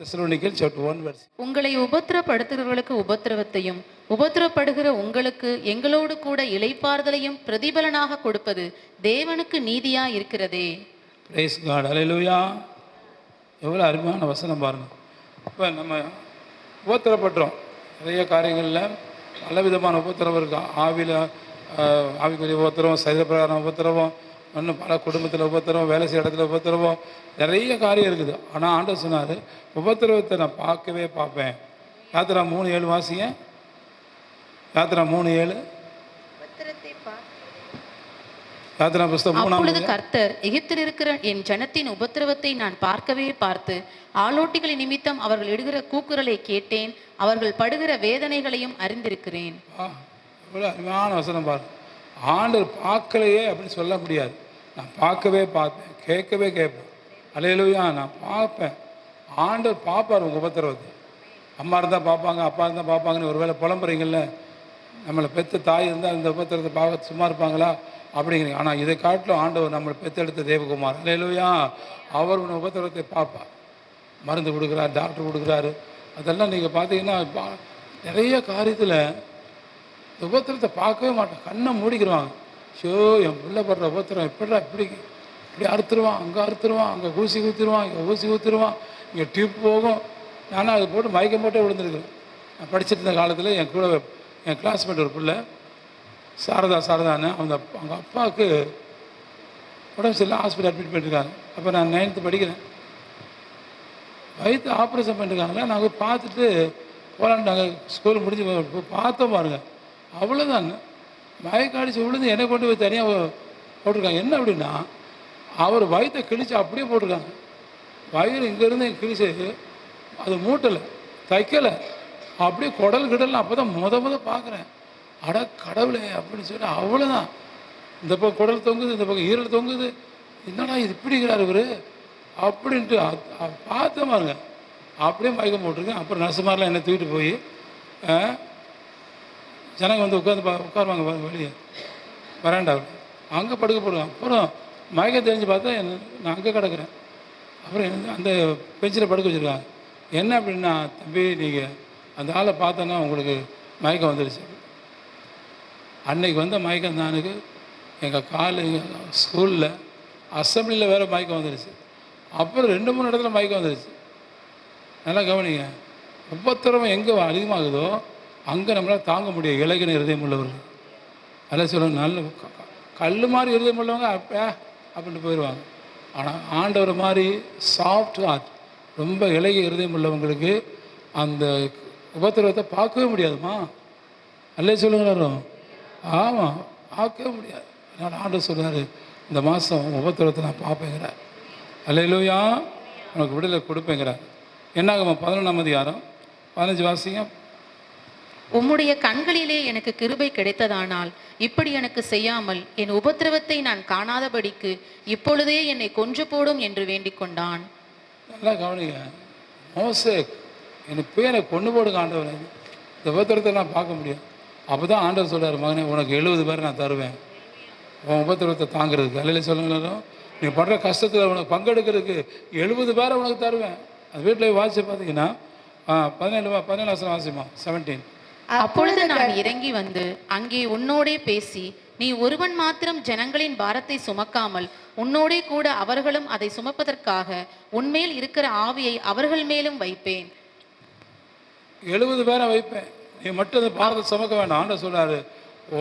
Thessalonians chapter 1 verse. உங்களை உபத்திரப்படுத்துகிறவர்களுக்கு உபத்திரவத்தையும் உபத்திரப்படுகிற உங்களுக்கு எங்களோடு கூட இளைப்பாறுதலையும் பிரதிபலனாக கொடுப்பது தேவனுக்கு நீதியா இருக்கிறதே. Praise God. Hallelujah. எவ்வளோ அருமையான வசனம் பாருங்கள். இப்போ நம்ம உபத்திரப்படுறோம், நிறைய காரியங்களில் பல விதமான உபத்திரவம் இருக்குது. ஆவிக்குரிய உபத்திரவம், சரீரப்பிரகாரம் உபத்திரவம், இன்னும் பல குடும்பத்தில் உபத்திரவம், வேலை செய்கிற இடத்துல உபத்திரவம், நிறைய காரியம் இருக்குது. ஆனால் ஆண்டவர் சொன்னார், உபத்திரவத்தை நான் பார்க்கவே பார்ப்பேன். யாத்திரா 3:7 வாசிங்க. யாத்திரா 3:7. யாத்திரா புஸ்தகம் 3. அப்பொழுது கர்த்தர் எகிப்தில் இருக்கிற என் ஜனத்தின் உபத்திரவத்தை நான் பார்க்கவே பார்த்து ஆலோட்டிகளின் நிமித்தம் அவர்கள் இடுகிற கூக்குரலை கேட்டேன், அவர்கள் படுகிற வேதனைகளையும் அறிந்திருக்கிறேன். இவ்வளோ அருமையான வசனம் பாரு. ஆண்டவர் பார்க்கலையே அப்படின்னு சொல்ல முடியாது. நான் பார்க்கவே பார்ப்பேன், கேட்கவே கேட்பேன். அல்லேலூயா. நான் பார்ப்பேன். ஆண்டவர் பார்ப்பார் உங்கள் உபத்திரவத்தை. அம்மா இருந்தால் பார்ப்பாங்க, அப்பா இருந்தால் பார்ப்பாங்கன்னு ஒரு வேளை புலம்புறீங்கள்ல, நம்மளை பெற்ற தாய் இருந்தால் இந்த உபத்திரத்தை பார்க்க சும்மா இருப்பாங்களா அப்படிங்கிறீங்க. ஆனால் இதை காட்டிலும் ஆண்டவர் நம்மளை பெற்றெடுத்த தேவகுமார். அல்லேலூயா. அவர் உன் உபத்திரத்தை பார்ப்பார். மருந்து கொடுக்குறாரு, டாக்டர் கொடுக்குறாரு. அதெல்லாம் நீங்கள் பார்த்தீங்கன்னா நிறைய காரியத்தில் உபத்திரத்தை பார்க்கவே மாட்டோம், கண்ணை மூடிக்கிடுவாங்க. ஷோ, என் பிள்ளை படுற உபத்திரம் எப்படா இப்படி அறுத்துருவான், அங்கே அறுத்துருவான், அங்கே ஊசி ஊற்றிடுவான், இங்கே ஊசி ஊற்றிடுவான், இங்கே டியூப் போகும். நானும் அது போட்டு மயக்கம் போட்டே விழுந்துருக்குறேன். நான் படிச்சுட்டு இருந்த காலத்தில் என் கூட என் கிளாஸ்மேட் ஒரு பிள்ளை சாரதான்னு, அவங்க அப்பாவுக்கு உடம்பு சரியில்லை, ஹாஸ்பிட்டல் அட்மிட் பண்ணியிருக்காங்க. அப்போ நான் 9th படிக்கிறேன். வயிற்று ஆப்ரேஷன் பண்ணியிருக்காங்களா, நாங்கள் பார்த்துட்டு போகலான்னு நாங்கள் ஸ்கூல் முடிஞ்சு பார்த்தோம் பாருங்கள். அவ்வளோதான், மயக்காடிச்சு விழுந்து என்னை கொண்டு போய் தனியாக போட்டிருக்காங்க. என்ன அப்படின்னா, அவர் வயிற்றை கிழிச்சு அப்படியே போட்டிருக்காங்க. வயிறு இங்கேருந்து கிழிச்சு அது மூட்டலை, தைக்கலை, அப்படியே குடல் அப்போ தான் முத பார்க்குறேன். அட கடவுளே அப்படின்னு சொல்லி அவ்வளோதான். இந்த பக்கம் குடல் தொங்குது, இந்த பக்கம் ஈரல் தொங்குது. என்னடா இது இப்படிங்கிறார் இவர் அப்படின்ட்டு பார்த்த பாருங்க. அப்படியே மயக்கம் போட்டிருக்கேன். அப்புறம் நர்ஸு மாதிரிலாம் என்னை தூக்கிட்டு போய் ஜனங்க வந்து உட்காருவாங்க வெளியே வராண்டாவில், அங்கே படுக்க போடுவாங்க. அப்புறம் மயக்கம் தெரிஞ்சு பார்த்தா நான் அங்கே கிடக்கிறேன். அப்புறம் அந்த பெஞ்சில் படுக்க வச்சுருக்காங்க. என்ன அப்படின்னா, தம்பி நீங்கள் அந்த ஆளை பார்த்தோன்னா உங்களுக்கு மயக்கம் வந்துடுச்சு. அன்னைக்கு வந்த மயக்கம் தான் எனக்கு. எங்கள் ஸ்கூலில் அசம்பிளியில் வேறு மயக்கம் வந்துடுச்சு. அப்புறம் 2-3 இடத்துல மயக்கம் வந்துடுச்சு. நல்லா கவனிங்க. உபத்திரவம் எங்கே அதிகமாகுதோ அங்கே நம்மளால் தாங்க முடியும். இலகின இருதயம் உள்ளவர்கள் அதெல்லாம் சொல்லுவாங்க, நல்ல கல் மாதிரி இருதயம் உள்ளவங்க அப்படின்ட்டு போயிடுவாங்க. ஆனால் ஆண்டவர் மாதிரி சாஃப்ட் ஹார்ட், ரொம்ப இலகிய இருதயம் உள்ளவங்களுக்கு அந்த உபத்திரவத்தை பார்க்கவே முடியாதுமா. அல்லே சொல்லுங்களோ. ஆமாம், பார்க்கவே முடியாது. அதனால் ஆண்டவர் சொல்கிறாரு, இந்த மாதம் உபத்திரவத்தை நான் பார்ப்பேங்கிறார். அல்லேலூயா. உனக்கு விடுதலை கொடுப்பேங்கிறார். என்னாகுமா 11ஆம் அதிகாரம் 15 வாசிங்க. உம்முடைய கண்களிலே எனக்கு கிருபை கிடைத்ததானால் இப்படி எனக்கு செய்யாமல் என் உபத்திரவத்தை நான் காணாதபடிக்கு இப்பொழுதே என்னை கொன்று போடும் என்று வேண்டிக் கொண்டான். நல்லா கவனிங்க. மோசே என் பேரை கொண்டு போடுங்க ஆண்டவர், இந்த உபத்திரத்தை நான் பார்க்க முடியும். அப்போ தான் ஆண்டவர் சொல்கிறார், மகனே உனக்கு 70 பேர் நான் தருவேன் உன் உபத்திரவத்தை தாங்கிறதுக்கு. அல்லையில சொல்லுங்களும், நீ படுற கஷ்டத்தில் உனக்கு பங்கெடுக்கிறதுக்கு 70 பேரை உனக்கு தருவேன். அது வீட்டில் வாசிச்சு பார்த்தீங்கன்னா 17 வாசிமா 17. அப்பொழுது நான் இறங்கி வந்து அங்கே உன்னோடே பேசி, நீ ஒருவன் மாத்திரம் ஜனங்களின் பாரத்தை சுமக்காமல் உன்னோடே கூட அவர்களும் அதை சுமப்பதற்காக உன்மேல் இருக்கிற ஆவியை அவர்கள் மேலும் வைப்பேன். 70 பேரை வைப்பேன், நீ மட்டும் அந்த பாரத்தை சுமக்க வேண்டாம். ஆண்டவர் சொல்கிறாரு,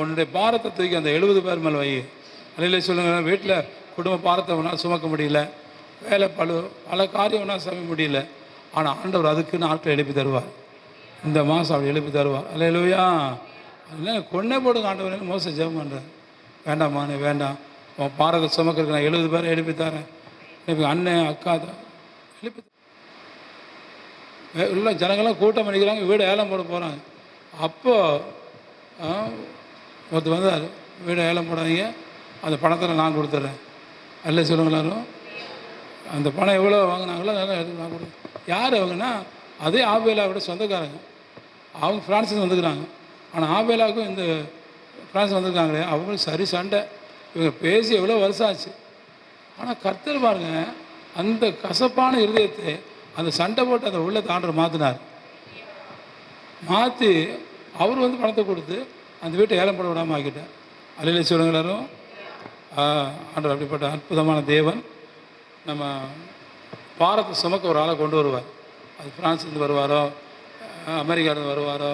உன்னுடைய பாரத்தை தூக்கி அந்த 70 பேர் மேலே வை. அல்லையில சொல்லுங்க, வீட்டில் குடும்ப பாரத்தை ஒன்றால் சுமக்க முடியல, வேலை பல காரியம் ஒன்றா சமைக்க முடியல. ஆனால் ஆண்டவர் அதுக்குன்னு ஆட்களை எழுப்பி தருவார். இந்த மாதம் அப்படி எழுப்பி தருவார். அல்லேலூயா. அதனால் கொன்னே போடுங்க ஆண்டவர். மோச ஜெபம் பண்ணுறேன், வேண்டாம்மா நீ வேண்டாம், உன் பாரத்தை சுமக்கிறதுக்கு நான் 70 பேரை எழுப்பி தரேன். எழுப்பி அண்ணன் அக்கா தான் எழுப்பி உள்ள ஜனங்கள்லாம் கூட்டம் பண்ணிக்கிறாங்க, வீடு ஏலம் போட போகிறாங்க. அப்போது ஒருத்தர் வந்தார், வீடு ஏலம் போடாதீங்க, அந்த பணத்தில் நான் கொடுத்துட்றேன். அல்ல சொல்லுங்களாரும், அந்த பணம் எவ்வளோ வாங்கினாங்களோ அதெல்லாம் எடுத்து நான் கொடுத்தேன். யார் அவங்கன்னா, அதே ஆபேலாவோட சொந்தக்காரங்க. அவங்க ஃப்ரான்ஸுக்கு வந்துக்கிறாங்க. ஆனால் ஆபேலாவுக்கும் இந்த ஃப்ரான்ஸ் வந்துருக்காங்களே, அவங்களும் சரி சண்டை. இவங்க பேசி எவ்வளோ வருஷம் ஆச்சு. ஆனால் கர்த்தர் பாருங்க, அந்த கசப்பான இருதயத்தை அந்த சண்டை போட்டு அந்த உள்ளத்தை ஆண்டவர் மாற்றினார். மாற்றி அவர் வந்து பணத்தை கொடுத்து அந்த வீட்டை ஏலம் போட விடாமல் ஆக்கிட்டார். அல்லேலூயா சொல்லுங்க எல்லாரும். ஆண்டவர் அப்படிப்பட்ட அற்புதமான தேவன். நம்ம பாரத்தை சுமக்க ஒரு ஆளை கொண்டு வருவார். அது பிரான்ஸ்லேருந்து வருவாரோ, அமெரிக்காவிலேருந்து வருவாரோ,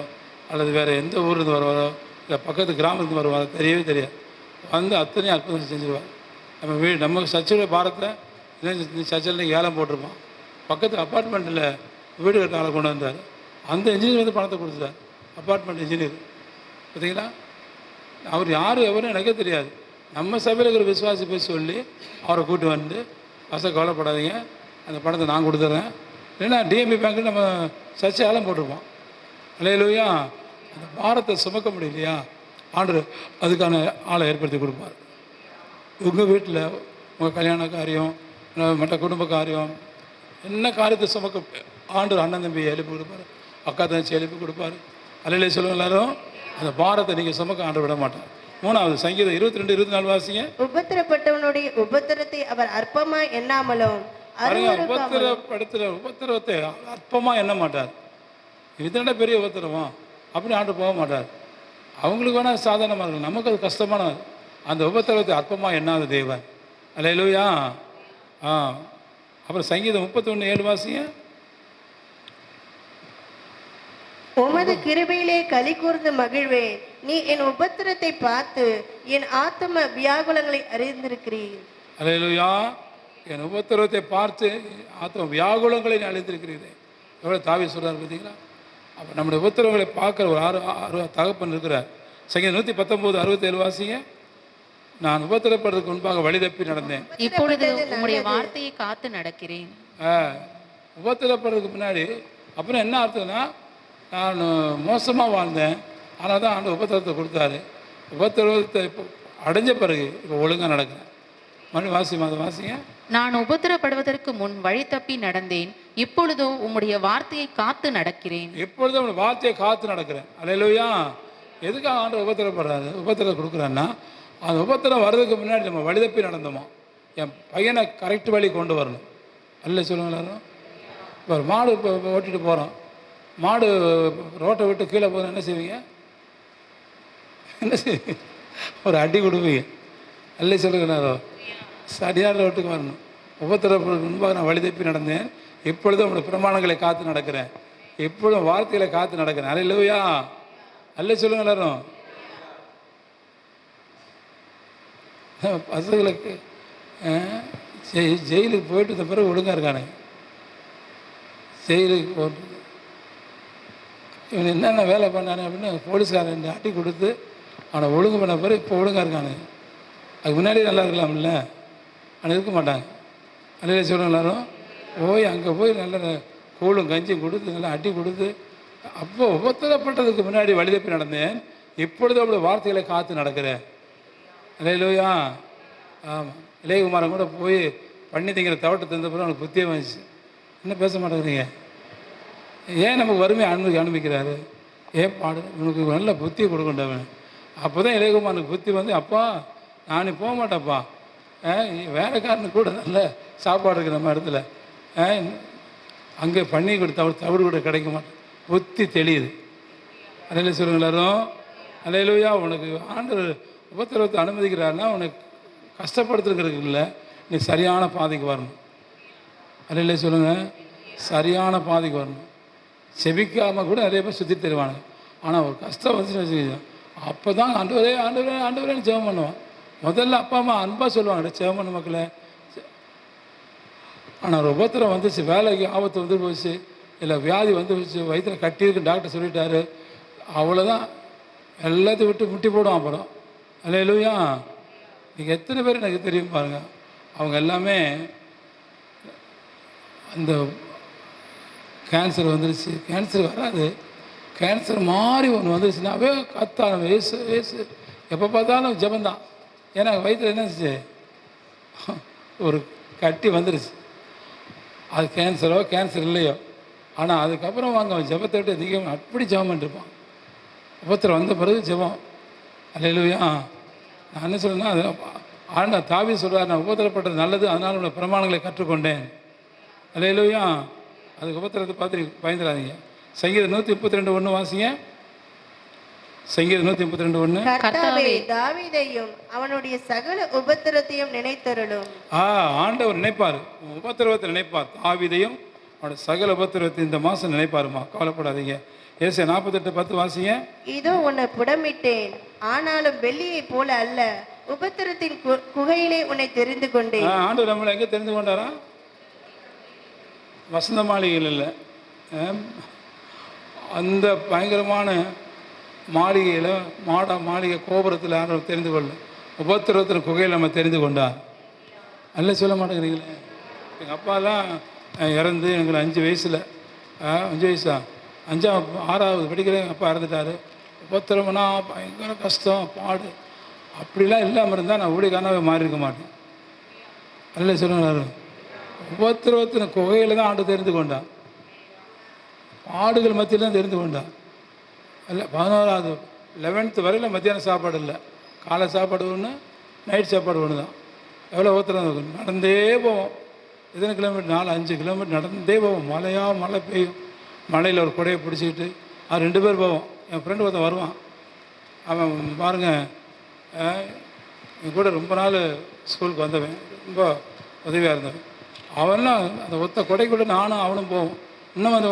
அல்லது வேறு எந்த ஊர்லேருந்து வருவாரோ, இல்லை பக்கத்து கிராமத்துலேருந்து வருவாரோ தெரியவே தெரியாது. வந்து அத்தனையும் அற்புதம் செஞ்சுருவார். நம்ம சர்ச்சோட பாரத்தை சர்ச்சில் ஏலம் போட்டிருப்போம். பக்கத்து அப்பார்ட்மெண்ட்டில் வீடு கட்ட ஆளை கொண்டு வந்தார். அந்த இன்ஜினியர் வந்து பணத்தை கொடுத்துட்டார். அப்பார்ட்மெண்ட் இன்ஜினியர் பார்த்தீங்களா? அவர் யார் எவரும் எனக்கே தெரியாது. நம்ம சபையில் இருக்கிற விசுவாசி போய் சொல்லி அவரை கூட்டி வந்து, கவலைப்படாதீங்க, அந்த பணத்தை நான் கொடுத்துட்றேன். இல்லைன்னா டிஎம்பி பேங்க்கில் நம்ம சர்ச்சை ஏலம் போட்டிருப்போம். அல்லேலூயா. அந்த பாரத்தை சுமக்க முடியலையா, ஆண்டவர் அதுக்கான ஆளை ஏற்படுத்தி கொடுப்பார். உங்கள் வீட்டில் உங்கள் கல்யாண காரியம், மற்ற குடும்ப காரியம், என்ன காரியத்தை சுமக்க ஆண்டவர் அண்ணன் தம்பி எழுப்பி கொடுப்பார், அக்கா தங்கச்சி எழுப்பி கொடுப்பார். அல்லேலூயா சொல்லுங்க எல்லாரும். அந்த பாரத்தை நீங்கள் சுமக்க ஆண்டவர் விட மாட்டார். 3வது சங்கீதம் 22-24 வாசிங்க. உபத்திரப்பட்டவனுடைய உபத்திரத்தை அவர் அற்பமா எண்ணாமலும், உபத்திரவத்தை அற்பமாக எண்ண மாட்டார். இதுதான பெரிய உபத்திரவம் அப்படின்னு ஆண்டு போக மாட்டார். அவங்களுக்கு வேணால் சாதாரணமாக இருக்கும், நமக்கு அது கஷ்டமான. அந்த உபத்திரவத்தை அற்பமாக எண்ணாத தேவன். அல்லேலூயா. அப்புறம் சங்கீதம் 31:7 வாசிங்க. உமது கிருபையிலே களி கூர்ந்து மகிழ்வே, நீ என் உபத்திரத்தை பார்த்து என் ஆத்ம வியாகுலங்களை அறிந்திருக்கிறீர். அல்லேலூயா. என் உபத்திரவத்தை பார்த்து ஆத்ம வியாகுலங்களை அறிந்திருக்கிறீரே. எவ்வளோ தாவி சொல்கிறார் பார்த்தீங்களா? அப்போ நம்முடைய உபத்திரவங்களை பார்க்குற ஒரு ஆறு தகப்பன் இருக்கிறார். சங்கீதம் 119:67 வாசிங்க. நான் உபத்திரப்படுறதுக்கு முன்பாக வழி தப்பி நடந்தேன், இப்பொழுது உம்முடைய வார்த்தையை காத்து நடக்கிறேன். உபத்திரப்படுறதுக்கு முன்னாடி அப்புறம் என்ன அர்த்தம்னா, நான் மோசமாக வாழ்ந்தேன், ஆனால் தான் ஆண்டு உபத்திரத்தை கொடுத்தாரு. உபத்திரவத்தை இப்போ அடைஞ்ச பிறகு இப்போ ஒழுங்காக நடக்கிறேன். மறுபடியும் வாசிங்க. நான் உபத்திரப்படுவதற்கு முன் வழி தப்பி நடந்தேன், இப்பொழுதோ உம்முடைய வார்த்தையை காத்து நடக்கிறேன். இப்பொழுது உங்களுடைய வார்த்தையை காத்து நடக்கிறேன். அல்லேலூயா. எதுக்காக ஆண்டு உபத்திரப்படுறாரு, உபத்திரம் கொடுக்குறாருன்னா, அந்த உபத்திரம் வர்றதுக்கு முன்னாடி நம்ம வழி தப்பி நடந்தோமா, என் பையனை கரெக்ட் வழி கொண்டு வரணும். அல்ல சொல்லுங்க எல்லாரும். இப்போ ஒரு மாடு இப்போ ஓட்டிகிட்டு போகிறோம், மாடு ரோட்டை விட்டு கீழே போதும், என்ன செய்வீங்க? என்ன செய்வீங்க? ஒரு அடி கொடுப்பீங்க. அல்ல சொல்லுங்கண்ணாரோ. சரியான ரோட்டுக்கு வரணும். உபத்திரப்படுறதுக்கு முன்பாக நான் வழி தப்பி நடந்தேன், இப்பொழுதும் உங்களுடைய பிரமாணங்களை காத்து நடக்கிறேன், எப்பொழுதும் வார்த்தைகளை காத்து நடக்கிறேன். அல்லேலூயா. அல்ல சொல்லுங்க எல்லாரும். பசங்களுக்கு ஜெயிலுக்கு போயிட்டு இந்த பிறகு ஒழுங்காக இருக்கானே, ஜெயிலுக்கு போட்டு இவன் என்னென்ன வேலை பண்ணானே அப்படின்னு போலீஸ்காரன் அட்டி கொடுத்து அவனை ஒழுங்கு பண்ண பிறகு இப்போ ஒழுங்காக இருக்கானு. அதுக்கு முன்னாடியே நல்லா இருக்கலாம்ல, ஆனால் இருக்க மாட்டாங்க. அல்ல சொல்லுங்க எல்லாரும். போய் அங்கே போய் நல்ல கூழும் கஞ்சியும் கொடுத்து நல்லா அட்டி கொடுத்து, அப்போ உபத்திரப்பட்டதுக்கு முன்னாடி வழி தப்பி நடந்தேன், இப்பொழுது அப்படி வார்த்தைகளை காத்து நடக்கிறேன். அல்லேலூயா. ஆமாம். இளையகுமாரன் கூட போய் பண்ணி திங்கிற தவட்டை தந்த பிறகு அவனுக்கு புத்தியே வந்துச்சு. இன்னும் பேச மாட்டேங்கிறீங்க. ஏன் நமக்கு வறுமையை அனுபவிக்கிறாரு? ஏன் பாடு, உனக்கு நல்ல புத்தியை கொடுக்கண்டவன். அப்போ தான் இளையகுமாரனுக்கு புத்தி வந்து, அப்பா நான் போக மாட்டேன்ப்பா, வேலைக்காரனுக்கு கூட நல்ல சாப்பாடு இருக்குது நம்ம இடத்துல, அங்கே பண்ணி கொடுத்த தவிடு கூட கிடைக்க மாட்டேன், புத்தி தெளியுது. அல்லேலூயா சொல்லுங்க எல்லாரும். அல்லேலூயா. உனக்கு ஆண்டவர் உபத்திரவத்தை அனுமதிக்கிறாருன்னா உனக்கு கஷ்டப்படுத்துறதுக்கு இல்லை, நீ சரியான பாதைக்கு வரணும். அல்லேலூயா சொல்லுங்கள். சரியான பாதைக்கு வரணும். செபிக்காமல் கூட நிறைய பேர் சுற்றி தருவானுங்க. ஆனால் ஒரு கஷ்டம் வந்துச்சுன்னு வச்சுக்கோங்க, அப்போ தான் ஆண்டவரே ஆண்டவரே ஆண்டவரேன்னு ஜெபம் பண்ணுவான். முதல்ல அப்பா அம்மா அன்பாக சொல்லுவாங்க, ஜெபம் பண்ண மக்களே. ஆனால் ஒரு உபத்திரம் வந்துச்சு, வேலைக்கு ஆபத்து வந்து போச்சு, இல்லை வியாதி வந்து போச்சு, வயிற்றில் கட்டியிருக்கு டாக்டர் சொல்லிட்டாரு, அவ்வளோதான், எல்லாத்தையும் விட்டு முட்டி போடுவான். அப்புறம் அல்லேலூயா. நீங்கள் எத்தனை பேர் எனக்கு தெரியும் பாருங்கள், அவங்க எல்லாமே அந்த கேன்சர் வந்துருச்சு, கேன்சர் வராது, கேன்சர் மாதிரி ஒன்று வந்துருச்சுனாவே கத்தான வயசு வயசு எப்போ பார்த்தாலும் ஜபந்தான். ஏன்னா வயிற்றில் என்னச்சு, ஒரு கட்டி வந்துருச்சு, அது கேன்சரோ கேன்சர் இல்லையோ, ஆனால் அதுக்கப்புறம் வாங்க ஜபத்தை விட்டு அதிகம் அப்படி ஜபம் பண்ணிருப்பான். உபத்திரம் வந்த பிறகு ஜபம். அல்லேலூயா. நான் என்ன சொல்கிறேன்னா, அது ஆண்டா தாவி சொல்கிறார், நான் உபத்திரப்பட்டது நல்லது, அதனால் உள்ள பிரமாணங்களை கற்றுக்கொண்டேன். அல்லேலூயா. அதுக்கு உபத்திரத்தை பார்த்து பயந்துடாதீங்க. சங்கீதம் 132:1 வாசிங்க. சங்கீதம் 132:1. கர்த்தாவே தாவீதையும் அவனுடைய சகல உபத்திரத்தையும் நினைத்தருளும். ஆண்டவர் நினைப்பார், உபத்திரவத்தை நினைப்பார். தாவீதையும் அவனோட சகல உபத்திரவத்தை இந்த மாதம் நினைப்பாருமா, கவலைப்படாதீங்க. ஏசாயா 48:10 வாசிங்க. இதோ உன்னை புடமிட்டேன், ஆனாலும் வெள்ளியை போல அல்ல, உபத்திரத்தின் குகையிலே உன்னை தெரிந்து கொண்டேன். ஆண்டவர் நம்மளை எங்கே தெரிந்து கொண்டாரா? வசந்த மாளிகையில் இல்லை, அந்த பயங்கரமான மாளிகையில் மாளிகை கோபுரத்தில் ஆண்டவர் தெரிந்து கொள்ள, உபத்திரவத்தின் குகையில் நம்ம தெரிந்து கொண்டார். அல்ல சொல்ல மாட்டேங்கிறீங்களே. எங்கள் அப்பாலாம் இறந்து எங்களுக்கு 5 வயசில் 5 வயசா 6வது படிக்கிற எங்கள் அப்பா இறந்துட்டார். உபத்திரவனா பயங்கர கஷ்டம் பாடு அப்படிலாம் இல்லாமல் இருந்தால் நான் ஊழியக்காரனாவே மாறி இருக்க மாட்டேன். அல்ல சொல்லுவார், உபத்திரவத்தின் குகையில் தான் ஆண்டு தெரிந்து கொண்டான், பாடுகள் மத்தியில் தான் தெரிந்து கொண்டான். அல்ல 11வது 11th வரையில் மத்தியானம் சாப்பாடு இல்லை, காலை சாப்பாடு ஒன்று, நைட் சாப்பாடு ஒன்று தான். எவ்வளோ உபத்திரம் இருக்கும். நடந்தே போவோம், எத்தனை கிலோமீட்டர், 4-5 கிலோமீட்டர் நடந்தே போவோம். மழை பெய்யும், மழையில் ஒரு குடையை பிடிச்சிக்கிட்டு 2 பேர் போவோம். என் ஃப்ரெண்டு ஒருத்தன் வருவான், அவன் பாருங்கள் என் கூட ரொம்ப நாள் ஸ்கூலுக்கு வந்தவன், ரொம்ப உதவியாக இருந்தவன். அவன்லாம் அந்த ஒத்த கொடைக்குள்ளே நானும் அவனும் போவோம். இன்னும் வந்த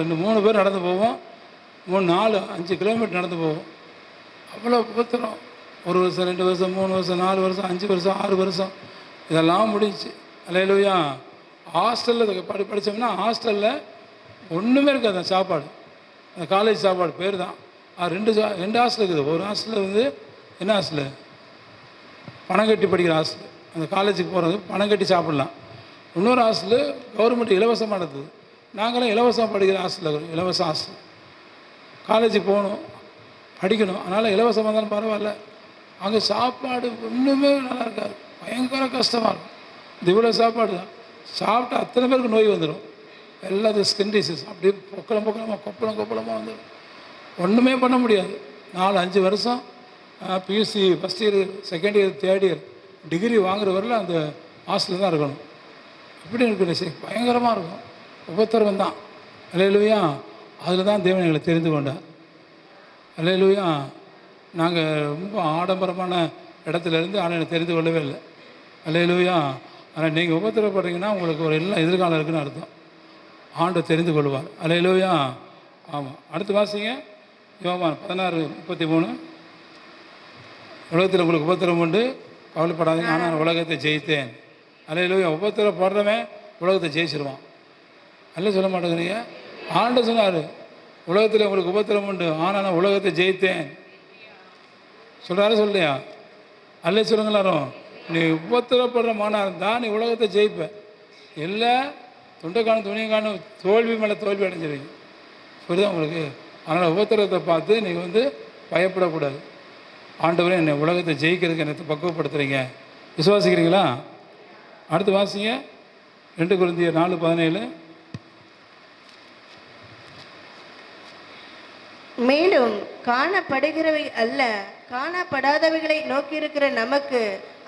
2-3 பேர் நடந்து போவோம். 3-4-5 கிலோமீட்டர் நடந்து போவோம். அவ்வளோ உபத்திரம். 1 வருஷம் 2 வருஷம் 3 வருஷம் 4 வருஷம் 5 வருஷம் 6 வருஷம் இதெல்லாம் முடிஞ்சு. அல்லேலூயா. ஹாஸ்டலில் படித்தோம்னா ஹாஸ்டலில் ஒன்றுமே இருக்காது. அந்த சாப்பாடு, அந்த காலேஜ் சாப்பாடு பேர் தான். 2 ஹாஸ்டல் இருக்குது. ஒரு ஹாஸ்டலில் வந்து என்ன ஹாஸ்டலு, பணம் கட்டி படிக்கிற ஹாஸ்டல், அந்த காலேஜுக்கு போகிறது பணம் கட்டி சாப்பிட்லாம். இன்னொரு ஹாஸ்டலு கவர்மெண்ட் இலவசமாக நடத்துது. நாங்களும் இலவசமாக படிக்கிற ஹாஸ்டலில், இலவச ஹாஸ்டல். காலேஜுக்கு போகணும், படிக்கணும், அதனால் இலவசமாக இருந்தாலும் பரவாயில்ல. அங்கே சாப்பாடு ஒன்றுமே நல்லா இருக்காது, பயங்கர கஷ்டமாக இருக்கும். இது இவ்வளோ சாப்பாடு தான் சாப்பிட்டா அத்தனை பேருக்கு நோய் வந்துடும். எல்லாத்துக்கும் ஸ்கின் டிசீஸ் அப்படியே கொப்பளமாக வந்துடும். ஒன்றுமே பண்ண முடியாது. 4-5 வருஷம் PUC first year, second year, third year degree வாங்குற வரல அந்த ஹாஸ்டலில் தான் இருக்கணும். இப்படி இருக்குது, பயங்கரமாக இருக்கும். உபத்திரவம் தான். அல்லேலூயா. அதில் தான் தேவன் எங்களை தெரிந்து கொண்டார். அல்லேலூயா. நாங்கள் ரொம்ப ஆடம்பரமான இடத்துலேருந்து ஆனால் தெரிந்து கொள்ளவே இல்லை. அல்லேலூயா. ஆனால் நீங்கள் உபத்திரப்படுறீங்கன்னா உங்களுக்கு ஒரு எல்லாம் எதிர்காலம் இருக்குன்னு அர்த்தம். ஆண்டவர் தெரிந்து கொள்வார். அல்லேலூயா. ஆமாம். அடுத்து வாசிங்க. யோவான் 16:33. உலகத்தில் உங்களுக்கு உபத்திரம் உண்டு, கவலைப்படாதீங்க, ஆனால் உலகத்தை ஜெயித்தேன். அல்லேலூயா. உபத்திரப்படுறவன் உலகத்தை ஜெயிச்சிருவான். அல்ல சொல்ல மாட்டேங்கிறீங்க. ஆண்டவர் சொன்னார், உலகத்தில் உங்களுக்கு உபத்திரம் உண்டு, ஆனால் நான் உலகத்தை ஜெயித்தேன் சொல்கிறாரு. சொல்லையா? அல்ல சொல்லுங்க எல்லாரும். நீ உபத்திரப்படுற மானா இருந்தால் நீ உலகத்தை ஜெயிப்ப. இல்லை துண்டைக்கான துணியக்கான தோல்வி மேலே தோல்வி அடைஞ்சிருவீங்க. புரியுதா உங்களுக்கு? அதனால் உபத்திரத்தை பார்த்து நீங்கள் வந்து பயப்படக்கூடாது. ஆண்டவரே என்னை உலகத்தை ஜெயிக்கிறதுக்கு என்னை பக்குவப்படுத்துகிறீங்க, விசுவாசிக்கிறீங்களா? அடுத்து வாசிங்க. 2 கொரிந்தியர் 4:17. மேலும் காணப்படுகிறவை அல்ல, காணப்படாதவைகளை நோக்கியிருக்கிற நமக்கு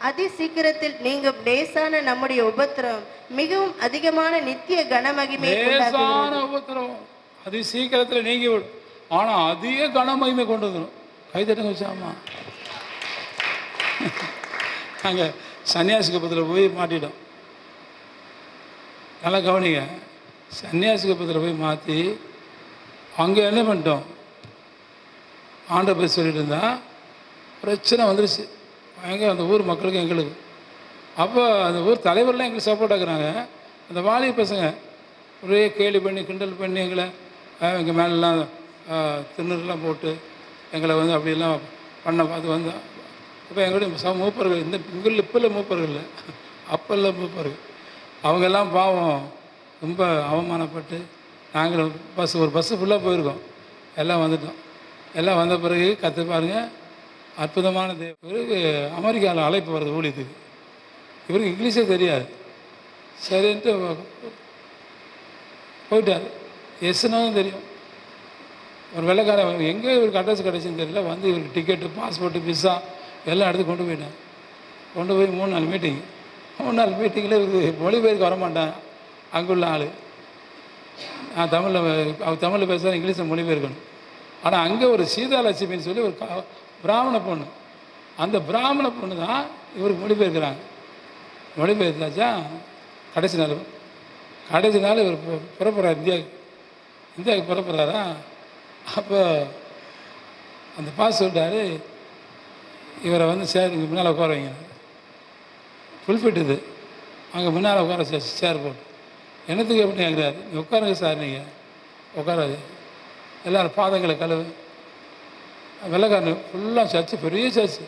அதி சீக்கிரத்தில் நீங்கும் லேசான நம்முடைய உபத்திரம் மிகவும் அதிகமான நித்திய கனமகிமை. லேசான உபத்திரம் அதி சீக்கிரத்தில் நீங்கி விடும், ஆனால் அதிக கனமகிமை கொண்டு வந்துடும். கைதட்டுங்க வச்சாமா. நாங்கள் சன்னியாசி கப்பத்தில் போய் மாட்டிட்டோம். நல்லா கவனிங்க. சன்னியாசி கப்பத்தில் போய் மாற்றி அங்கே என்ன பண்ணிட்டோம், ஆண்டவர் போய் சொல்லிட்டு இருந்தா பிரச்சனை வந்துருச்சு பயங்கர அந்த ஊர் மக்களுக்கு எங்களுக்கு. அப்போ அந்த ஊர் தலைவர்லாம் எங்களுக்கு சப்போர்ட் ஆகுறாங்க. அந்த வாலிப பசங்க ஒரே கேலி பண்ணி கிண்டல் பண்ணி எங்களை எங்கள் மேலெலாம் திண்ணூறுலாம் போட்டு எங்களை வந்து அப்படிலாம் பண்ண பார்த்து வந்து. இப்போ எங்களுடைய மூப்பர்கள், இந்த இங்கில் இப்போல்லாம் மூப்பர்கள் இல்லை, அப்போல்லாம் மூப்பர்கள், அவங்கெல்லாம் பாவம் ரொம்ப அவமானப்பட்டு நாங்கள் ஒரு பஸ்ஸு ஃபுல்லாக போயிருக்கோம். எல்லாம் வந்துட்டோம். எல்லாம் வந்த பிறகு கற்று பாருங்கள், அற்புதமான இவருக்கு அமெரிக்காவில் அழைப்பு வருது ஊழியத்துக்கு. இவருக்கு இங்கிலீஷே தெரியாது. சரின்ட்டு போயிட்டார். எஸ்னாலும் தெரியும். ஒரு வெள்ளைக்காரன் எங்கே இவருக்கு அட்ரஸ் கிடச்சின்னு தெரியல, வந்து இவருக்கு டிக்கெட்டு, பாஸ்போர்ட்டு, விசா எல்லாம் எடுத்து கொண்டு போயிட்டேன். கொண்டு போய் 3 நாள் மீட்டிங். 3 நாள் மீட்டிங்கில் இவருக்கு மொழிபெயர்க்க வரமாட்டேன் அங்குள்ள ஆள். நான் தமிழில் அவர் தமிழில் பேசுகிறேன், இங்கிலீஷில் மொழிபெயர்க்கணும். ஆனால் அங்கே ஒரு சீதாலட்சுமின்னு சொல்லி ஒரு பிராமண பொண்ணு, அந்த பிராமண பொண்ணு தான் இவருக்கு மொழிபெயர்க்கிறாங்க. மொழிபெயர்த்தாச்சா கடைசி நாள் இவர் புறப்படுறார், இந்தியாவுக்கு புறப்படுறாரா. அப்போ அந்த பாஸ் சொல்லிட்டாரு, இவரை வந்து சேர் இங்கே முன்னால் உட்கார வைங்க. ஃபுல்ஃபிட் இது, அங்கே முன்னால் உட்கார சேர் போட்டு. என்னத்துக்கு எப்படி கேட்குறாரு, நீ உட்காருங்க சார், நீங்கள் உட்காராது, எல்லோரும் பாதங்களை கழுவு. வெள்ளைக்காரன் ஃபுல்லாக சர்ச்சு, பெரிய சர்ச்சு,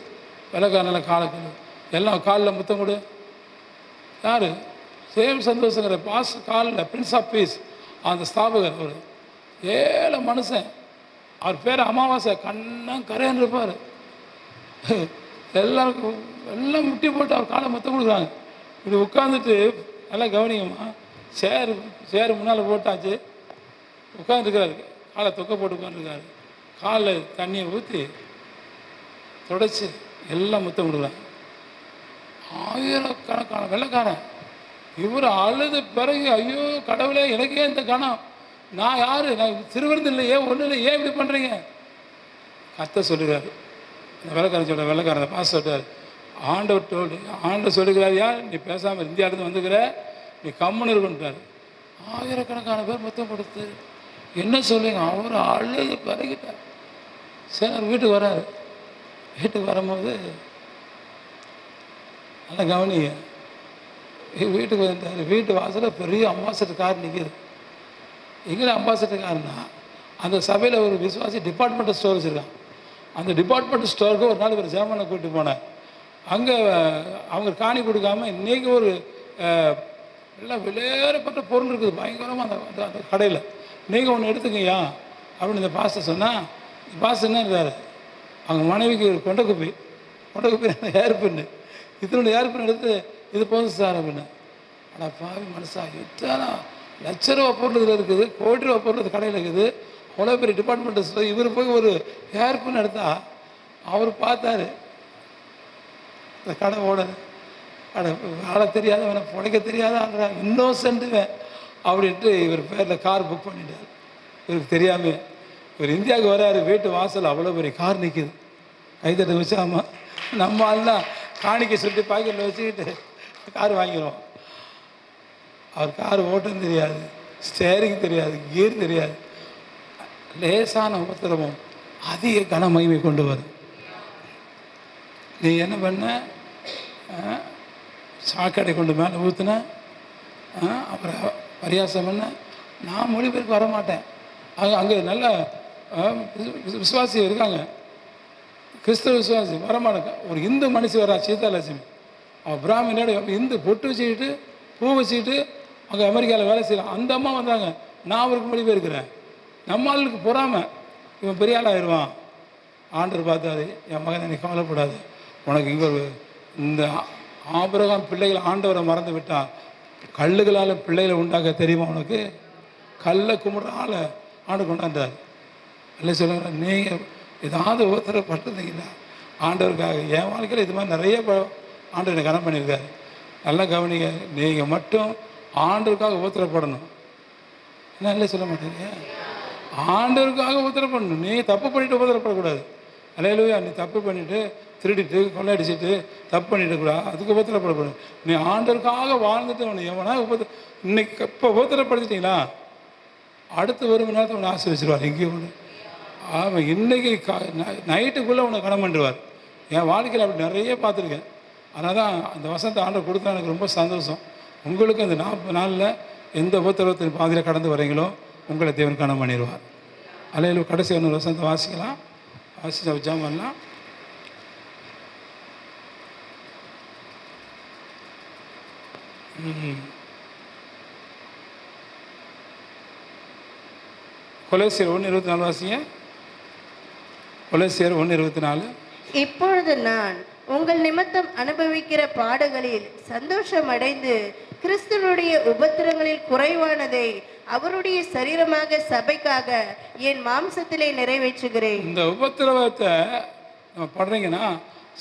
வெள்ளைக்காரனெல்லாம் காலை கழுவு, எல்லாம் காலில் முத்தம் கொடு. யார்? சேம் சந்தோஷங்கிற பாஸ் காலில், பிரின்ஸ் ஆஃப் பீஸ், அந்த ஸ்தாபகர். அவர் ஏழை மனுஷன், அவர் பேர் அமாவாசை, கண்ணம் கரையான்னு இருப்பார். எல்லாருக்கும் எல்லாம் முட்டி போட்டு அவர் காலை முத்தம் கொடுக்குறாங்க. இப்படி உட்காந்துட்டு எல்லாம் கவனிங்கம்மா, சேர் முன்னால் போட்டாச்சு, உட்காந்துருக்கிறாரு, காலை தொக்க போட்டு உட்காந்துருக்காரு. காலில் தண்ணியை ஊற்றி தொடச்சி எல்லாம் முத்தம் கொடுக்குறாங்க. ஆயிரக்கணக்கான வெள்ளைக்காரன். இவர் அழுது பிறகு, ஐயோ கடவுளே, எனக்கே இந்த கணம், நான் யார், நான் சிறுவிருந்து இல்லையே, ஒன்றும் இல்லை, ஏன் இப்படி பண்ணுறீங்க? கத்த சொல்லுறாரு அந்த வெள்ளைக்காரன் பாஸ் சொல்கிறார், ஆண்டவர் சொல்லுகிறார், யார் நீ பேசாமல் இந்தியாவிலேருந்து வந்துக்கிற, நீ கம்முன்னு இருக்குன்ட்டார். ஆயிரக்கணக்கான பேர் மொத்தம் கொடுத்து என்ன சொல்லுங்க, அவர் அழுது பிறகிட்டார். சரி, வீட்டுக்கு வராரு. வீட்டுக்கு வரும்போது நல்லா கவனிங்க, வீட்டுக்கு வந்துட்டார். வீட்டு வாசலில் பெரிய அம்பாசிடர் கார் நிற்கிது. எங்கே அம்பாசிடர் காருன்னா, அந்த சபையில் ஒரு விசுவாசி டிபார்ட்மெண்டல் ஸ்டோர் வச்சுருக்கான். அந்த டிபார்ட்மெண்டல் ஸ்டோருக்கு ஒரு நாள் ஒரு ஜெர்மனை கூப்பிட்டு போனேன். அங்கே அவங்க காணி கொடுக்காம இன்றைக்கி ஒரு எல்லாம் விளையாடப்பட்ட பொருள் இருக்குது பயங்கரமாக அந்த அந்த கடையில், நீங்கள் ஒன்று எடுத்துக்கய்யா அப்படின்னு இந்த பாஸ்டர் சொன்னால், பாஸ்டர் என்ன இருந்தார், அவங்க மனைவிக்கு ஒரு கொண்டக்குப்பி ஏர்பின்னு, இதனோட ஏர்பின் எடுத்து, இது போதும் சார் அப்படின்னு. ஆனால் பாவி மனசா, எத்தனை லட்ச ரூபா பொருள் இதில் இருக்குது, கோடி ரூபா பொருள் கடையில் இருக்குது, அவ்வளோ பெரிய டிபார்ட்மெண்ட். இவர் போய் ஒரு ஏர்பின் எடுத்தா, அவர் பார்த்தாரு, இந்த கடை ஓடது, கடை ஆள தெரியாதவனை புழைக்க தெரியாத ஆள்றா, இன்னோசன்ட்டுவேன் அப்படின்ட்டு இவர் பேரில் கார் புக் பண்ணிட்டார். இவருக்கு தெரியாமல் இவர் இந்தியாவுக்கு வராரு. வீட்டு வாசல் அவ்வளோ பெரிய கார் நிற்கிது. கைத்தட்டை வச்சாமல் நம்ம ஆள்லாம் காணிக்க சொல்லி பாக்கெட்டில் வச்சுக்கிட்டு கார் வாங்கிடுவோம். அவர் கார் ஓட்டம் தெரியாது, ஸ்டேரிங் தெரியாது, கியர் தெரியாது. லேசான உபத்திரமும் அதிக கன மகிமை கொண்டு வரும். நீ என்ன பண்ண, சாக்கடை கொண்டு மேலே ஊற்றுன, அப்புறம் பரியாசம் பண்ண. நான் மொழிபெயர்க்கு வரமாட்டேன். அங்கே நல்ல விசுவாசி இருக்காங்க, கிறிஸ்தவ விசுவாசி வரமாட்டேங்க. ஒரு இந்து மனுஷி வரா, சீதாலட்சுமி, அவள் பிராமணோட இந்து பொட்டு வச்சுக்கிட்டு பூ வச்சுக்கிட்டு அங்கே அமெரிக்காவில் வேலை செய்யலாம். அந்த அம்மா வந்தாங்க, நான் அவருக்கு மொழிபெயர்க்கிறேன். நம்ம ஆளுக்கு பொறாமல், இவன் பெரிய ஆள் ஆயிடுவான். ஆண்டவர் பார்த்தாரு, என் மகன் எனக்கு கவலைப்படாது, உனக்கு இங்கே ஒரு இந்த ஆபிரகாம் பிள்ளைகள் ஆண்டவரை மறந்து விட்டான், கல்லுகளால் பிள்ளைகளை உண்டாக்க தெரியுமா உனக்கு? கல்லை கும்பிட்ற ஆளை ஆண்டு கொண்டாண்டார். இல்லை சொல்லுங்க, நீங்கள் ஏதாவது உபத்திரப்பட்டதுங்களா ஆண்டவருக்காக? என் வாழ்க்கையில் இது மாதிரி நிறைய ஆண்டவர் எனக்கு கனம் பண்ணியிருக்காரு. நல்லா கவனிங்க, நீங்கள் மட்டும் ஆண்டவருக்காக உபத்திரப்படணும். என்ன இல்லை சொல்ல மாட்டீங்க? ஆண்டவருக்காக உபத்திரப்படணும். நீ தப்பு பண்ணிவிட்டு உபத்திரப்படக்கூடாது. அல்லேலூயா. நீ தப்பு பண்ணிவிட்டு திருடிட்டு கொள்ளையடிச்சிட்டு தப்பு பண்ணிட்டு கூட அதுக்கு உபத்திரப்படக்கூடாது. நீ ஆண்டவருக்காக வாழ்ந்துட்டு அவனை எவனா இன்னைக்கு இப்போ உபத்திரப்படுத்திட்டீங்களா, அடுத்து ஒரு மணி நேரத்தை அவனை ஆசீர்வச்சிருவார். எங்கேயோ ஒன்று ஆமாம், இன்றைக்கி நைட்டுக்குள்ளே உன்னை கடன் பண்ணிடுவார். என் வாழ்க்கையில் அப்படி நிறைய பார்த்துருக்கேன். அதனால் தான் அந்த வசந்த ஆண்டவர் கொடுத்தா எனக்கு ரொம்ப சந்தோஷம். உங்களுக்கு அந்த 40 நாளில் எந்த உபத்திரவத்தின் பாதையில் கடந்து வரீங்களோ உங்களை தேவன் கனம் பண்ணிடுவார். அல்லேலூயா. கடைசி ஒன்று வசந்த வாசிக்கலாம், வாசிச்சா ஜெபம் பண்ணலாம். கொலேசியர் 1:24 வாசிங்க. கொலேசியர் 1:24. இப்பொழுது நான் உங்கள் நிமித்தம் அனுபவிக்கிற பாடுகளில் சந்தோஷம் அடைந்து கிறிஸ்துவனுடைய உபத்திரங்களில் குறைவானதை அவருடைய சரீரமாக சபைக்காக என் மாம்சத்திலே நிறைவேற்றுகிறேன். இந்த உபத்திரவத்தை நம்ம படுறீங்கன்னா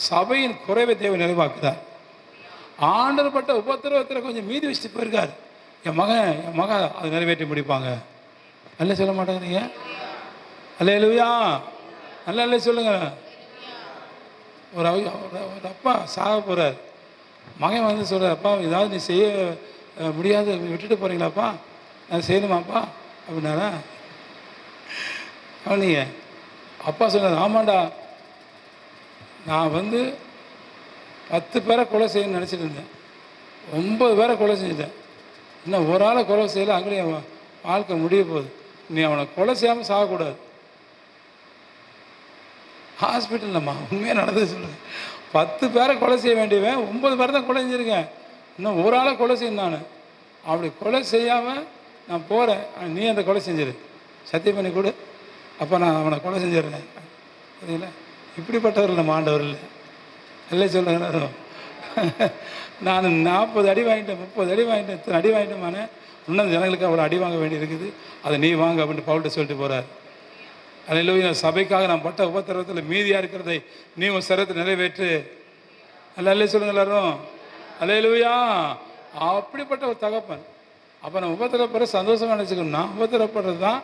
சபையின் குறைவை தேவை நிறைவாக்குறார். ஆண்டர்பட்ட உபத்திரவத்தில் கொஞ்சம் மீதி வச்சுட்டு போயிருக்காரு. என் மகன் அது நிறைவேற்றி முடிப்பாங்க. அல்ல சொல்ல மாட்டேங்கிறீங்க? அல்லேலூயா, நல்லா இல்லை சொல்லுங்க. ஒரு அப்பா சாக போகிறார். மகன் வந்து சொல்கிறார், அப்பா ஏதாவது நீ செய்ய முடியாது விட்டுட்டு போகிறீங்களாப்பா, நான் செய்யணுமாப்பா அப்படின்னாரா? அவனிங்க அப்பா சொன்னார், ஆமாண்டா நான் வந்து 10 பேரை கொலை செய்யணும்னு நினச்சிட்டு இருந்தேன், 9 பேரை கொலை செஞ்சுட்டேன், இன்னும் ஒரு ஆளை கொலை செய்யலை, அங்கேயும் அவன் வாழ்க்கை முடிய போகுது, நீ அவனை கொலை செய்யாமல் சாகக்கூடாது. ஹாஸ்பிட்டல்லம்மா உண்மையாக நடந்தது சொல்லுங்க. 10 பேரை கொலை செய்ய வேண்டியவன் 9 பேரை தான் கொலை செஞ்சுருக்கேன், இன்னும் ஒரு ஆளை கொலை செய்யணும். நான் அப்படி கொலை செய்யாமல் நான் போகிறேன், நீ அந்த கொலை செஞ்சிரு, சத்தியம் பண்ணி கொடு, அப்போ நான் அவனை கொலை செஞ்சிடுறேன். சரிங்களா? இப்படிப்பட்டவர் நம்ம ஆண்டவர் இல்லை. இல்லை சொல்லுங்க. நான் 40 அடி வாங்கிட்டேன், 30 அடி வாங்கிட்டேன், இத்தனை அடி வாங்கிட்டேன், இன்னும் ஜனங்களுக்கு அவ்வளோ அடி வாங்க வேண்டி இருக்குது, அதை நீ வாங்க அப்படின்ட்டு பவுல்கிட்ட சொல்லிட்டு போகிறார். அல்லேலூயா. சபைக்காக நான் பட்ட உபத்திரவத்தில் மீதியாக இருக்கிறதை நீ உன் சிரத்தை நிறைவேற்று. அல்ல சொல்லுங்க எல்லாரும். அல்லேலூயா. அப்படிப்பட்ட ஒரு தகப்பன். அப்போ நான் உபத்திரப்படுற சந்தோஷமாக நினச்சிக்கணும்னா, உபத்திரப்படுறது தான்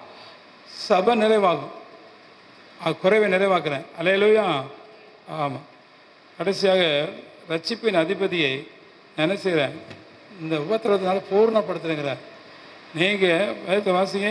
சபை நிறைவாகும், குறைவை நிறைவாக்குறேன். அல்லேலூயா. ஆமாம். கடைசியாக ரட்சிப்பின் அதிபதியை நினைச்சுக்கிறேன், இந்த உபத்திரத்தினால பூர்ணப்படுத்துறேங்கிறார். நீங்கள் வேதத்தை வாசிங்க,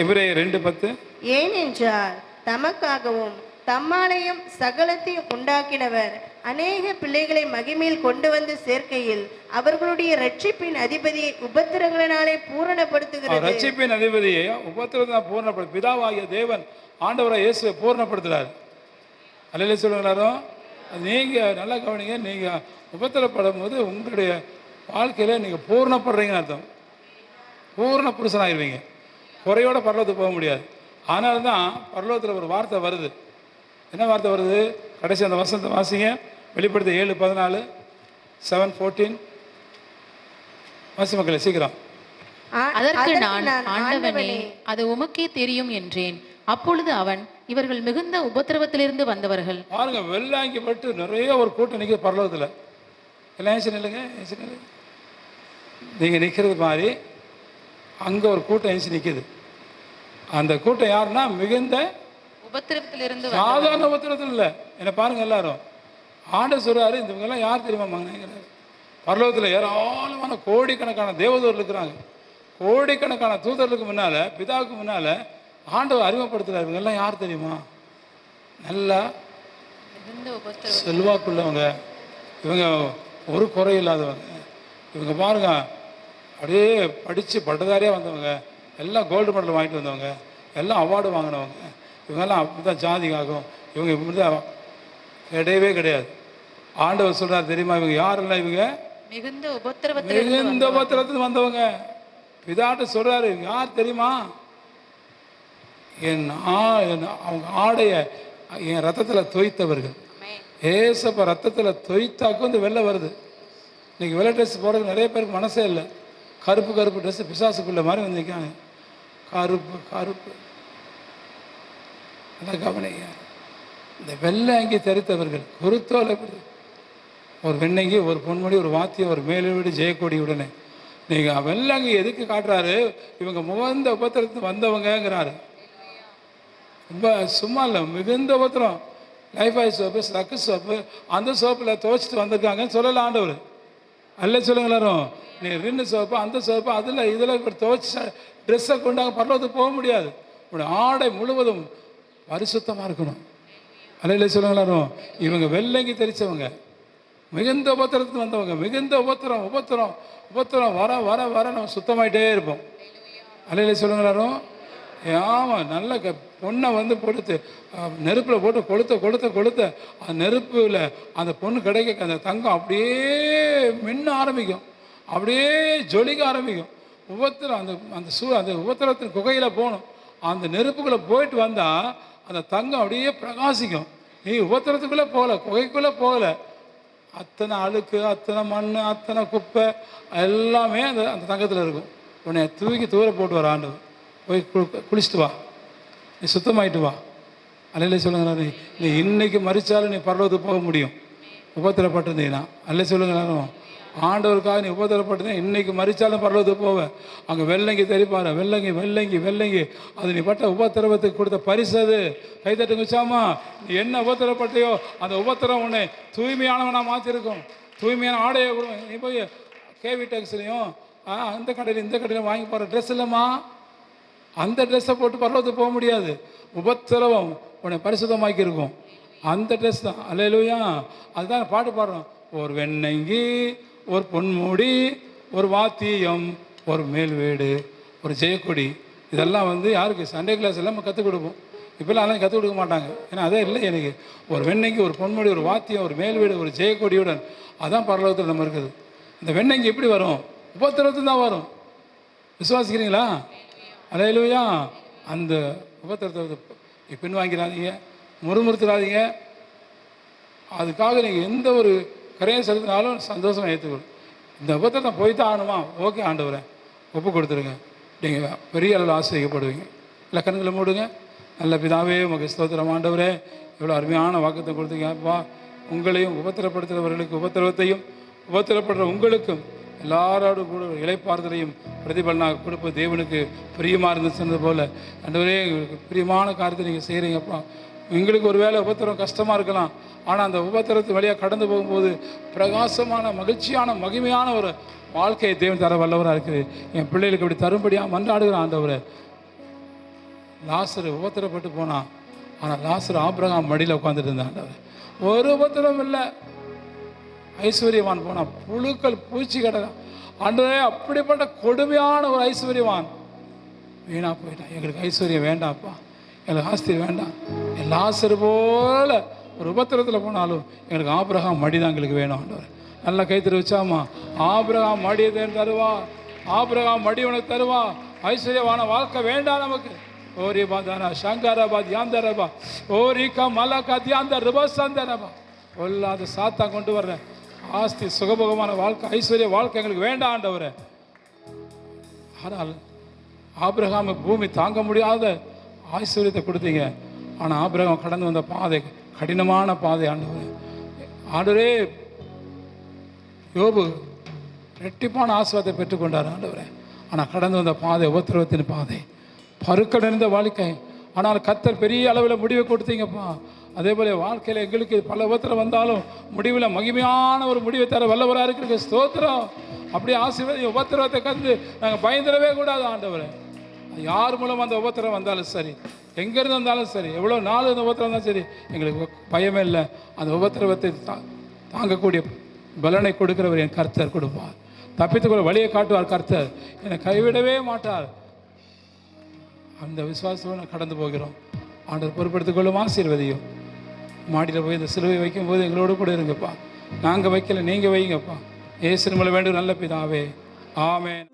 எபிரேயர் 2:10. ஏனென்றால் தமக்காகவும் தம்மாலயம் சகலத்தையும் உண்டாக்கினவர் அநேக பிள்ளைகளை மகிமையில் கொண்டு வந்து சேர்க்கையில் அவர்களுடைய ரட்சிப்பின் அதிபதியை உபத்திரங்களினாலே பூரணப்படுத்துகிறது. ரட்சிப்பின் அதிபதியை உபத்திரத்தினால் பூரணப்படுத்து பிதாவாகிய தேவன் ஆண்டவரை இயேசுவை பூரணப்படுத்துகிறார். அல்லேலூயா சொல்லுங்களோ. நீங்கள் நல்லா கவனிங்க, நீங்கள் உபத்திரப்படும் போது உங்களுடைய வாழ்க்கையில் நீங்கள் பூர்ணப்படுறீங்கன்னு அர்த்தம். பூர்ண புருஷனாகிடுவீங்க, குறையோட பரலோகத்துக்கு போக முடியாது. அதனால தான் பரலோகத்தில் ஒரு வார்த்தை வருது. என்ன வார்த்தை வருது? கடைசி அந்த வசனத்தை வாசிங்க, வெளிப்படுத்த 7:14, 7:14 வாசி மக்களை சீக்கிரம். அதற்கு நான், ஆண்டவனே அது உமக்கே தெரியும் என்றேன். அப்பொழுது அவன், இவர்கள் மிகுந்த உபத்திரவத்திலிருந்து வந்தவர்கள். பாருங்க, வெள்ளாங்கிப்பட்டு நிறைய ஒரு கூட்டம் நிற்கிது பரலோகத்தில். எல்லாம் ஏசி நில்லுங்க, ஏசி நில்லுங்க. நீங்கள் நிற்கிறது மாதிரி அங்கே ஒரு கூட்டம் ஏசி நிற்கிது. அந்த கூட்டம் யாருன்னா மிகுந்த உபத்திரவத்திலிருந்து, சாதாரண உபத்திரத்தில் இல்லை. என்ன பாருங்க எல்லாரும், ஆண்டவர் சொல்றாரு, இவங்கெல்லாம் யார் தெரியுமா மகனேங்கிறாரு. பரலோகத்தில் ஏராளமான கோடிக்கணக்கான தேவதூர்கள் இருக்கிறாங்க. கோடிக்கணக்கான தூதர்களுக்கு முன்னால், பிதாவுக்கு முன்னால் ஆண்டவர் அறிமுகப்படுத்துகிறார். இவங்கெல்லாம் யார் தெரியுமா? நல்லா செல்வாக்குள்ளவங்க, இவங்க ஒரு குறை இல்லாதவங்க. இவங்க பாருங்க, அப்படியே படித்து பட்டதாரியாக வந்தவங்க, எல்லாம் கோல்டு மெடல் வாங்கிட்டு வந்தவங்க, எல்லாம் அவார்டு வாங்கினவங்க. இவங்கெல்லாம் அப்படி தான் ஜாதிக்காகும், இவங்க இப்படி தான் கிடையவே கிடையாது. ஆண்டவர் சொல்கிறார் தெரியுமா, இவங்க யாரெல்லாம்? இவங்க மிகுந்த உபத்திரவத்தில் வந்தவங்க. பிதாட்ட சொல்கிறாரு, இவங்க யார் தெரியுமா? அவங்க ஆடைய என் ரத்தத்தில் தோய்த்தவர்கள். ஏசப்ப ரத்தத்தில் தோய்த்தாக்கும் இந்த வெள்ளை வருது. இன்றைக்கி வெள்ளை ட்ரெஸ் போடுறதுக்கு நிறைய பேருக்கு மனசே இல்லை. கருப்பு கருப்பு ட்ரெஸ்ஸு பிசாசுக்குள்ள மாதிரி வந்து நிற்காங்க. கருப்பு கருப்பு அதான் கவனிங்க. இந்த வெள்ளை அங்கி தரித்தவர்கள் குருத்தோலை, ஒரு வெண்ணங்கி, ஒரு பொன்முடி, ஒரு வாத்தியம், ஒரு மேலோடு ஜெயக்கொடி உடனே. நீங்கள் வெள்ளை அங்கி எதுக்கு காட்டுறாரு? இவங்க முகந்த உபத்திரத்து வந்தவங்கிறாரு. ரொம்ப சும்மா இல்லை, மிகுந்த உபத்திரம். லைஃப் ஆய் சோப்பு, சக்கு சோப்பு, அந்த சோப்பில் துவைச்சிட்டு வந்திருக்காங்கன்னு சொல்லலாம் ஆண்டவர். அல்ல சொல்லுங்க எல்லாரும். நீ ரின்னு சோப்பு, அந்த சோப்பு, அதில் இதில் இப்போ துவைச்சி ட்ரெஸ்ஸை கொண்டாங்க பரலோகத்துக்கு போக முடியாது. உங்களுடைய ஆடை முழுவதும் பரிசுத்தமாக இருக்கணும். அல்ல சொல்லுங்க எல்லாரும். இவங்க வெள்ளங்கி தெரிச்சவங்க, மிகுந்த உபத்திரத்துக்கு வந்தவங்க. மிகுந்த உபத்திரம் உபத்திரம் உபத்திரம் வர வர வர நம்ம சுத்தமாயிட்டே இருப்போம். அல்ல சொல்லுங்க எல்லாரும். ஆமாம், நல்ல பொண்ணை வந்து கொடுத்து நெருப்பில் போட்டு கொளுத்த கொளுத்த கொளுத்த அந்த நெருப்பில் அந்த பொண்ணு கிடைக்க அந்த தங்கம் அப்படியே மின்ன ஆரம்பிக்கும், அப்படியே ஜொலிக்க ஆரம்பிக்கும். உபத்திரம் அந்த அந்த அந்த உபத்திரத்தின் குகையில் போகணும். அந்த நெருப்புக்குள்ளே போயிட்டு வந்தால் அந்த தங்கம் அப்படியே பிரகாசிக்கும். நீ உபத்திரத்துக்குள்ளே போகலை, குகைக்குள்ளே போகலை, அத்தனை அழுக்கு, அத்தனை மண், அத்தனை குப்பை எல்லாமே அந்த அந்த தங்கத்தில் இருக்கும். உன்னை தூக்கி தூர போட்டு வர ஆண்டவர், போய் குளிச்சுட்டு வா, நீ சுத்தமாயிட்டு வா. அல்ல சொல்லுங்க, நீ இன்னைக்கு மறிச்சாலும் நீ பரலோகத்துக்கு போக முடியும் உபத்திரப்பட்டிருந்தீங்கன்னா. அல்ல சொல்லுங்க. ஆண்டவருக்காக நீ உபத்திரப்பட்டு இன்னைக்கு மறிச்சாலும் பரலோகத்துக்கு போவேன். அங்கே வெள்ளங்கி தெரிப்பாரு, வெள்ளங்கி வெள்ளங்கி வெள்ளங்கி. அது நீ பட்ட உபத்திரவத்துக்கு கொடுத்த பரிசு. அது கைத்தட்டு வச்சாமா, நீ என்ன உபத்திரப்பட்டையோ அந்த உபத்திரம் உன்னை தூய்மையானவனாக மாற்றிருக்கும். தூய்மையான ஆடையை கொடுங்க. நீ போய் கேவி டேக்ஸ்லையும் அந்த கடையில் இந்த கடையில் வாங்கி போகிற ட்ரெஸ் இல்லைம்மா, அந்த ட்ரெஸ்ஸை போட்டு பரலோகத்துக்கு போக முடியாது. உபத்திரவம் உன்னை பரிசுத்தமாக்கி இருக்கும். அந்த ட்ரெஸ் தான். அல்லேலூயா. அதுதான் பாட்டு பாடுறோம். ஒரு வெண்ணங்கி, ஒரு பொன்முடி, ஒரு வாத்தியம், ஒரு மேல் வீடு, ஒரு ஜெயக்கொடி. இதெல்லாம் வந்து யாருக்கு சண்டே கிளாஸ் எல்லாம் நம்ம கற்றுக் கொடுப்போம். இப்போல்லாம் அதெல்லாம் கற்றுக் கொடுக்க மாட்டாங்க. ஏன்னா அதே இல்லை எனக்கு. ஒரு வெண்ணங்கி, ஒரு பொன்முடி, ஒரு வாத்தியம், ஒரு மேல் வீடு, ஒரு ஜெயக்கொடியுடன், அதான் பரலோகத்தில் நம்ம இருக்குது. இந்த வெண்ணங்கி எப்படி வரும்? உபத்திரத்து தான் வரும். விசுவாசிக்கிறீங்களா? அல்லேலூயா. அந்த உபத்திரத்தை பின்வாங்கிறாதீங்க, முறுமுறுத்துறாதீங்க. அதுக்காக நீங்கள் எந்த ஒரு கரையும் செலுத்தினாலும் சந்தோஷமாக ஏற்றுக்கணும். இந்த உபத்திரத்தை போய் தான் ஆகணுமா? ஓகே ஆண்டவரே, ஒப்பு கொடுத்துருங்க. நீங்கள் பெரிய அளவில் ஆசிரியப்படுவீங்க. இல்லை கண்களை மூடுங்க. நல்ல பிதாவே, உங்கள் ஸ்தோத்திரம் ஆண்டவரே. இவ்வளோ அருமையான வாக்குத்தை கொடுத்தீங்க அப்பா. உங்களையும் உபத்திரப்படுத்துகிறவர்களுக்கு உபத்திரவத்தையும், உபத்திரப்படுற உங்களுக்கும் எல்லாரோடு கூட இளைப்பாறுதலையும் பிரதிபலனாக கொடுப்ப தேவனுக்கு பிரியமாக இருந்து சொன்னது போல் ஆண்டவரே, எங்களுக்கு பிரியமான காரியத்தை நீங்கள் செய்கிறீங்கப்பா. எங்களுக்கு ஒரு வேளை உபத்திரம் கஷ்டமாக இருக்கலாம். ஆனால் அந்த உபத்திரத்து வழியாக கடந்து போகும்போது பிரகாசமான, மகிழ்ச்சியான, மகிமையான ஒரு வாழ்க்கையை தேவன் தர வல்லவராக இருக்குது. என் பிள்ளைகளுக்கு இப்படி தரும்படியாக மன்றாடுகிற ஆண்டவரை. லாசரு உபத்திரப்பட்டு போனான். ஆனால் லாசரு ஆபிரகாம் மடியில் உட்காந்துட்டு இருந்தான். ஆண்டவர் ஒரு உபத்திரம் இல்லை. ஐஸ்வர்யவான் போனான், புழுக்கள் பூச்சி கிடக்கான். ஆண்டவரே, அப்படிப்பட்ட கொடுமையான ஒரு ஐஸ்வர்யவான் வீணா போயிட்டான். எங்களுக்கு ஐஸ்வர்யம் வேண்டாம்ப்பா, எங்களுக்கு ஆஸ்தி வேண்டாம். லாசரு போல ஒரு உபத்திரத்தில் போனாலும் எங்களுக்கு ஆபிரகாம் மடி தான் எங்களுக்கு வேணும். ஆண்டவர் நல்லா கைத்திரு வச்சாமா, ஆபிரகாம் மடியை தேன் தருவா. ஆபிரகாம் மடி உனக்கு தருவா. ஐஸ்வர்யவான வாழ்க்கை வேண்டாம் நமக்கு. ஓரி பாதானா சங்கரபாத் யாந்தரபா ஓரிகா மலகா தியாந்தரபா சந்தரபா. கொல்லாத சாத்தா கொண்டு வர்றேன் ஆஸ்தி, சுகபோகமான வாழ்க்கை, ஐஸ்வர்ய வாழ்க்கை எங்களுக்கு வேண்டாம் ஆண்டவரே. ஆனால் ஆபிரகாம் பூமி தாங்க முடியாத ஐஸ்வர்யத்தை கொடுத்தீங்க. ஆனால் ஆபிரகாம் கடந்து வந்த பாதை கடினமான பாதை ஆண்டவரே. ஆண்டவரே, யோபு ரெட்டிப்பான ஆசீர்வாதத்தை பெற்றுக்கொண்டார் ஆண்டவரே. ஆனால் கடந்து வந்த பாதை உபத்திரவத்தின் பாதை, பருக்கள் நிறைந்த வாழ்க்கை. ஆனால் கர்த்தர் பெரிய அளவில் முடிவை கொடுத்தீங்கப்பா. அதே போல வாழ்க்கையில் எங்களுக்கு பல உபத்திரம் வந்தாலும் முடிவில் மகிமையான ஒரு முடிவை தர வல்லவராக இருக்கிற ஸ்தோத்திரம். அப்படியே ஆசீர்வாதம். உபத்திரவத்தை கண்டு நாங்கள் பயந்துடவே கூடாது ஆண்டவரே. யார் மூலம் அந்த உபத்திரம் வந்தாலும் சரி, எங்கேருந்து வந்தாலும் சரி, எவ்வளோ நாள் அந்த உபத்திரம் வந்தாலும் சரி, எங்களுக்கு பயமே இல்லை. அந்த உபத்திரவத்தை தாங்கக்கூடிய பலனை கொடுக்கிறவர் என் கர்த்தர் கொடுப்பார். தப்பித்துக்கொள்ள வழியை காட்டுவார் கர்த்தர். என்னை கைவிடவே மாட்டார். அந்த விசுவாசத்தோடு கடந்து போகிறோம். ஆண்டவர் பொறுப்படுத்திக் கொள்ளும். ஆசீர்வதியும். மாடியில் போய் இந்த சிலுவை வைக்கும்போது எங்களோடு கூட இருங்கப்பா. நாங்கள் வைக்கல, நீங்கள் வைங்கப்பா. இயேசுவின் மூலம் வேண்டும் நல்ல பிதாவே. ஆமென்.